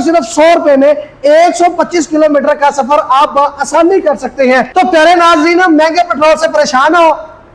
सिर्फ 100 रुपए में 125 किलोमीटर का सफर आप आसानी कर सकते हैं। तो प्यारे नाज़रीन, महंगे पेट्रोल से परेशान हो,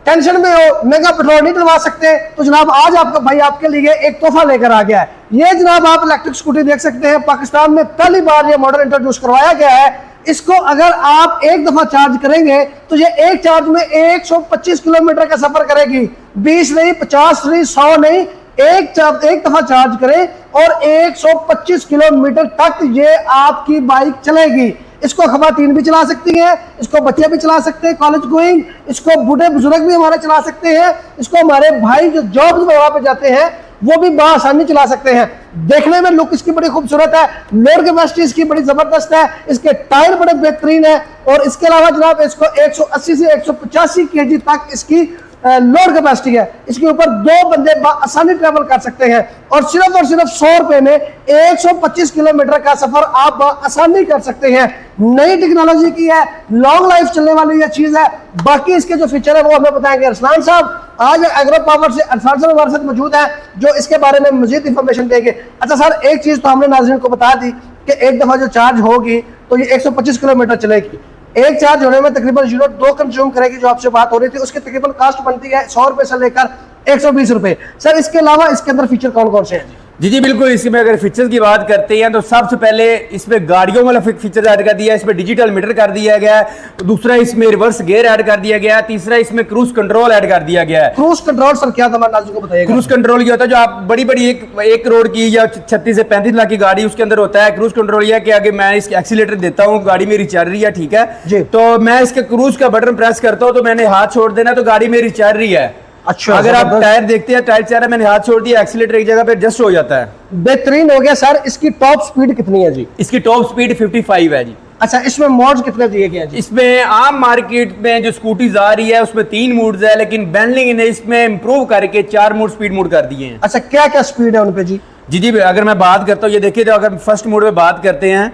टेंशन में हो, महंगा पेट्रोल नहीं डलवा सकते, तो जनाब आज आपका भाई आपके लिए एक तोहफा लेकर आ गया है। ये जनाब आप इलेक्ट्रिक स्कूटी देख सकते हैं, पाकिस्तान में पहली बार ये मॉडल इंट्रोड्यूस करवाया गया है। इसको अगर आप एक दफा चार्ज करेंगे तो ये एक चार्ज में 125 किलोमीटर का सफर करेगी। 20 नहीं, 50 नहीं, 100 नहीं, एक दफा चार्ज करें और 125 किलोमीटर तक ये आपकी बाइक चलेगी। इसको खवातीन भी चला सकती हैं, इसको बच्चे भी चला सकते हैं कॉलेज गोइंग, इसको बूढ़े बुजुर्ग भी हमारे चला सकते हैं, इसको हमारे भाई जो जॉब वगैरह पे जाते हैं वो भी बआसानी चला सकते हैं। देखने में लुक इसकी बड़ी खूबसूरत है, लोड कैपेसिटी इसकी बड़ी जबरदस्त है, इसके टायर बड़े बेहतरीन है और इसके अलावा जनाब इसको 180 से 185 kg तक इसकी लोड कैपेसिटी है। इसके ऊपर 2 बंदे आसानी ट्रेवल कर सकते हैं और सिर्फ 100 रुपए में 125 किलोमीटर का सफर आप आसानी कर सकते हैं। नई टेक्नोलॉजी की है, लॉन्ग लाइफ चलने वाली ये चीज है। बाकी इसके जो फीचर है वो हमें बताएंगे अरसलान साहब। आज एग्रो पावर से अरसलान साहब हमारे साथ मौजूद है जो इसके बारे में मजीद इंफॉर्मेशन देंगे। अच्छा सर, एक चीज तो हमने नाज़रीन को बता दी कि एक दफा जो चार्ज होगी तो ये 125 किलोमीटर चलेगी। एक चार्ज होने में तकरीबन 0.2 कंज्यूम करेगी। जो आपसे बात हो रही थी उसकी तकरीबन कास्ट बनती है 100 रुपए से लेकर 120 रुपए। सर इसके अलावा इसके अंदर फीचर कौन कौन से हैं? जी बिल्कुल, इसमें अगर फीचर्स की बात करते हैं तो सबसे पहले इसमें गाड़ियों वाला फीचर ऐड कर दिया है, इसमें डिजिटल मीटर कर दिया गया है, दूसरा इसमें रिवर्स गियर ऐड कर दिया गया है, तीसरा इसमें क्रूज कंट्रोल ऐड कर दिया गया है। क्रूज कंट्रोल सर क्या था, नाज़रीन को बताइएगा। क्रूज कंट्रोल ये होता है जो आप बड़ी एक करोड़ की या 36 से 35 लाख की गाड़ी उसके अंदर होता है। क्रूज कंट्रोल ये है कि आगे मैं इसके एक्सीलेटर देता हूँ, गाड़ी मेरी चल रही है, ठीक है, तो मैं इसके क्रूज का बटन प्रेस करता हूँ तो मैंने हाथ छोड़ देना तो गाड़ी मेरी चल रही है। अच्छा, अगर आप टायर देखते हैं, टायर चल रहा है, मैंने हाथ छोड़ दिया, एक्सीलेटर एक जगह पे एडजस्ट हो जाता है। बेहतरीन हो गया। सर इसकी टॉप स्पीड कितनी है जी? इसकी टॉप स्पीड 55 है जी। अच्छा, इसमें मोड्स कितने दिए गए हैं जी? इसमें आम मार्केट में जो स्कूटीज आ रही है उसमें 3 मोड्स है, लेकिन बेंटली ने इसमें इंप्रूव करके 4 मोड स्पीड मोड कर दिए हैं। अच्छा, क्या क्या स्पीड है उनपे जी? जी अगर मैं बात करता हूँ, ये देखिए, तो अगर फर्स्ट मोड पे बात करते हैं,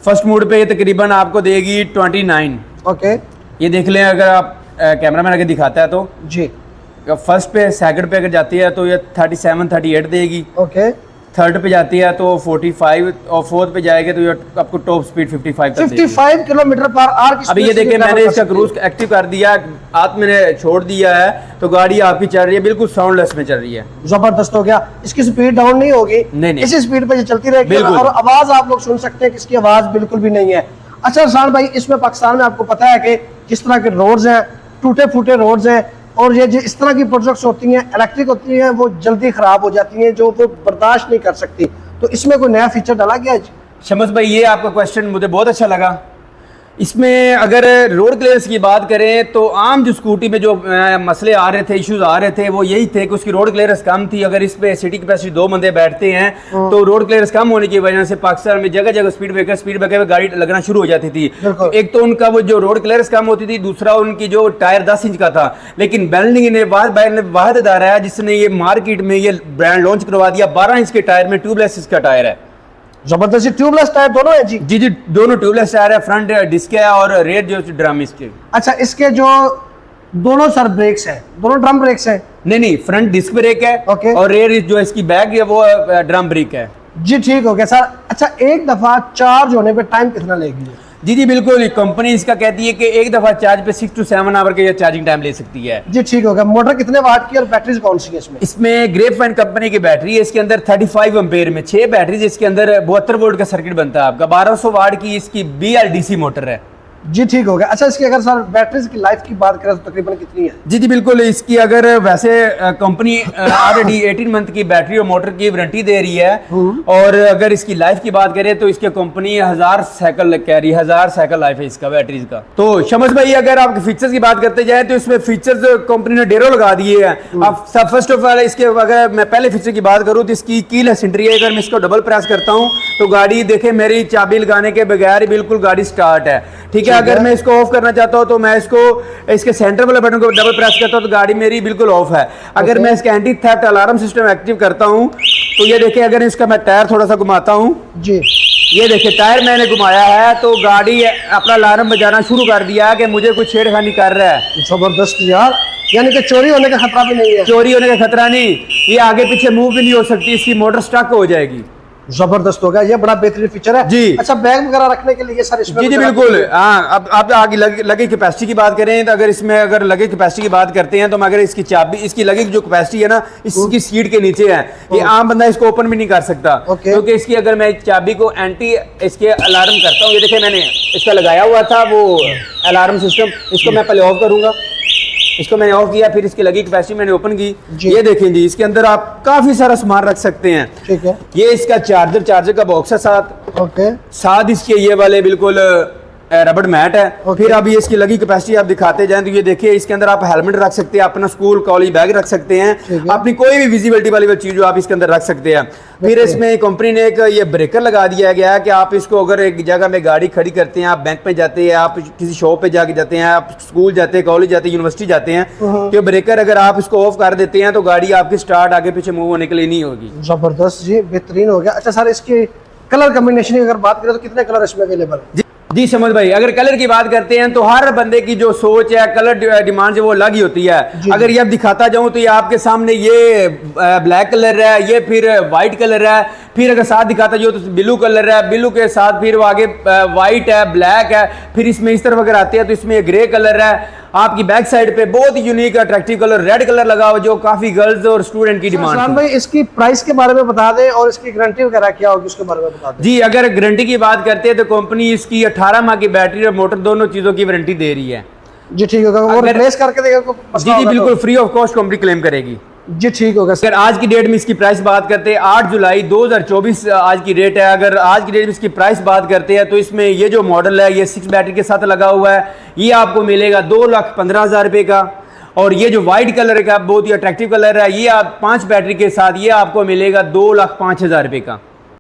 फर्स्ट मोड पे ये तकरीबन आपको देगी 29। ओके, ये देख लें, अगर आप कैमरामैन आगे दिखाता है तो जी। फर्स्ट पे सेकंड पे अगर जाती है तो ये 37 38 देगी। ओके, थर्ड पे जाती है तो 45 और फोर्थ पे जाएगा तो ये आपको top speed 55 kilometre per hour की। अभी ये देखें, मैंने इसका क्रूज एक्टिव कर दिया, हाथ मैंने छोड़ दिया है तो गाड़ी आपकी चल रही है, बिल्कुल साउंडलेस में चल रही है। जबरदस्त हो गया। इसकी स्पीड डाउन नहीं होगी, नहीं, इसी स्पीड पे चलती रहेगी और आवाज आप लोग सुन सकते हैं कि इसकी आवाज बिल्कुल भी नहीं है। अच्छा अरसलान भाई, इसमें पाकिस्तान में आपको पता है कि जिस तरह के रोड्स हैं, टूटे फूटे रोड्स हैं, और ये जो इस तरह की प्रोडक्ट्स होती हैं, इलेक्ट्रिक होती हैं, वो जल्दी खराब हो जाती हैं, जो वो बर्दाश्त नहीं कर सकती। तो इसमें कोई नया फीचर डाला गया है? शमस भाई, ये आपका क्वेश्चन मुझे बहुत अच्छा लगा। इसमें अगर रोड क्लियरेंस की बात करें तो आम जो स्कूटी में जो मसले आ रहे थे, इश्यूज आ रहे थे, वो यही थे कि उसकी रोड क्लियरेंस कम थी। अगर इस पे सिटी कैपेसिटी 2 बंदे बैठते हैं तो रोड क्लियरेंस कम होने की वजह से पाकिस्तान में जगह जगह स्पीड ब्रेकर में गाड़ी लगना शुरू हो जाती थी। एक तो उनका वो जो रोड क्लियरेंस कम होती थी, दूसरा उनकी जो टायर 10 इंच का था। लेकिन बेंटली ने वाहिद अदारा है जिसने ये मार्केट में ये ब्रांड लॉन्च करवा दिया। 12 इंच के टायर में ट्यूबलेस इसका टायर है। जबरदस्त। ट्यूबलेस टायर दोनों है जी? जी दोनों ट्यूबलेस टायर है, फ्रंट डिस्क है और रेयर जो ड्रम इसके। अच्छा, इसके जो दोनों सर ब्रेक्स हैं, दोनों ड्रम ब्रेक्स हैं? नहीं, फ्रंट डिस्क ब्रेक है। ओके। और रेयर जो इसकी बैग है वो ड्रम ब्रेक है। जी ठीक हो गया सर। अच्छा, एक दफा चार्ज होने पे टाइम कितना लेगी? जी बिल्कुल, कंपनी इसका कहती है कि एक दफा चार्ज पे 6 to 7 आवर का चार्जिंग टाइम ले सकती है। जी ठीक हो गया। मोटर कितने वाट की और बैटरीज कौन सी है इसमें? इसमें ग्रेफाइन कंपनी की बैटरी है, इसके अंदर 35 एम्पेयर में 6 बैटरीज, इसके अंदर 72 वोल्ट का सर्किट बनता है आपका। 1200 वाट की इसकी BLDC मोटर है। जी ठीक हो गया। अच्छा, इसकी अगर सर बैटरीज की लाइफ की बात करें तो तकरीबन कितनी है? जी बिल्कुल, इसकी अगर वैसे कंपनी ऑलरेडी 18 मंथ की बैटरी और मोटर की वारंटी दे रही है, और अगर इसकी लाइफ की बात करें तो इसके कंपनी 1000 साइकिल कह रही है, 1000 साइकिल लाइफ है इसका बैटरीज का। तो शमस भाई, अगर आप फीचर्स की बात करते जाए तो इसमें फीचर्स कंपनी ने ढेरों लगा दिए हैं। अब फर्स्ट ऑफ ऑल इसके अगर मैं पहले फीचर की बात करूँ तो इसकी कीलेस एंट्री है। अगर मैं इसको डबल प्रेस करता हूँ तो गाड़ी देखे मेरी चाबी लगाने के बगैर बिल्कुल गाड़ी स्टार्ट है, ठीक है। अगर मैं इसको ऑफ करना चाहता हूं तो मैं इसके सेंटर वाले बटन को डबल प्रेस करता हूं तो गाड़ी मेरी बिल्कुल ऑफ है। अगर मैं इसका anti theft alarm system active करता हूं तो ये देखिए, अगर इसका मैं टायर थोड़ा सा घुमाता हूं जी, ये देखिए टायर मैंने घुमाया है तो गाड़ी अपना अलार्म बजाना शुरू कर दिया है कि मुझे कुछ छेड़खानी कर रहा है। जबरदस्त यार, यानी कि चोरी होने का खतरा भी नहीं है? चोरी होने का खतरा नहीं, ये आगे पीछे मूव भी नहीं हो सकती, इसकी मोटर स्टक हो जाएगी। जबरदस्त होगा, ये बड़ा बेहतरीन फीचर है जी। अच्छा, बैग वगैरह रखने के लिए सर इसमें जी जी बिल्कुल। हाँ, अब आप आगे लगे कैपेसिटी की बात करें तो अगर इसमें अगर लगे कैपेसिटी की बात करते हैं तो अगर इसकी चाबी, इसकी लगे जो कैपेसिटी है ना, इसकी सीट के नीचे है, ये आम बंदा इसको ओपन भी नहीं कर सकता, क्योंकि इसकी अगर मैं चाबी को एंटी इसके अलार्म करता हूँ, ये देखिए मैंने इसका लगाया हुआ था वो अलार्म सिस्टम, इसको मैं पहले ऑफ करूंगा, इसको मैंने ऑफ किया, फिर इसकी लगी कैपेसिटी मैंने ओपन की, ये देखें जी, इसके अंदर आप काफी सारा सामान रख सकते हैं। ठीक है, ये इसका चार्जर का बॉक्स है साथ, ओके, साथ इसके ये वाले बिल्कुल रबड़ मैट है। फिर अब ये इसकी लगी कैपेसिटी आप दिखाते जाएं तो ये देखिए, इसके अंदर आप हेलमेट रख सकते हैं, अपना स्कूल कॉलेज बैग रख सकते हैं, अपनी कोई भी विजिबिलिटी वाली चीज जो आप इसके अंदर रख सकते हैं। फिर इसमें कंपनी ने एक ये ब्रेकर लगा दिया गया है कि आप इसको अगर एक जगह में गाड़ी खड़ी करते हैं, आप बैंक पे जाते हैं, आप किसी शॉप पे जाके जाते हैं, आप स्कूल जाते हैं, कॉलेज जाते हैं, यूनिवर्सिटी जाते हैं, तो ब्रेकर अगर आप इसको ऑफ कर देते हैं तो गाड़ी आपकी स्टार्ट आगे पीछे मूव होने के लिए नहीं होगी। जबरदस्त जी, बेहतरीन हो गया। अच्छा सर, इसकी कलर कॉम्बिनेशन की अगर बात करें तो कितने कलर इसमें अवेलेबल है? जी समझ भाई, अगर कलर की बात करते हैं तो हर बंदे की जो सोच है, कलर डिमांड वो अलग ही होती है। अगर ये अब दिखाता जाऊं तो ये आपके सामने ये ब्लैक कलर है, ये फिर वाइट कलर है, फिर अगर साथ दिखाता जाऊं तो ब्लू कलर है, ब्लू के साथ फिर वो आगे वाइट है, ब्लैक है, फिर इसमें इस तरफ अगर आते हैं तो इसमें ग्रे कलर है। आपकी बैक साइड पे बहुत ही unique attractive colour red colour लगा हुआ जो काफी गर्ल्स और स्टूडेंट की डिमांड है। भाई इसकी प्राइस के बारे में बता दें और इसकी गारंटी वगैरह क्या होगी उसके बारे में बता दें। जी, अगर गारंटी की बात करते हैं तो कंपनी इसकी 18 माह की बैटरी और मोटर दोनों चीजों की वारंटी दे रही है। जी ठीक होगा, वो रिप्लेस करके देगा? जी जी बिल्कुल, free of cost company claim करेगी। जी ठीक होगा सर। अगर आज की डेट में इसकी प्राइस बात करते हैं 8 जुलाई 2024 आज की डेट है, अगर आज की डेट में इसकी प्राइस बात करते हैं तो इसमें ये जो मॉडल है ये 6 बैटरी के साथ लगा हुआ है, ये आपको मिलेगा 2,15,000 रुपए का। और ये जो व्हाइट कलर का बहुत ही अट्रैक्टिव कलर है, ये आप 5 बैटरी के साथ ये आपको मिलेगा 2,05,000 रुपए का।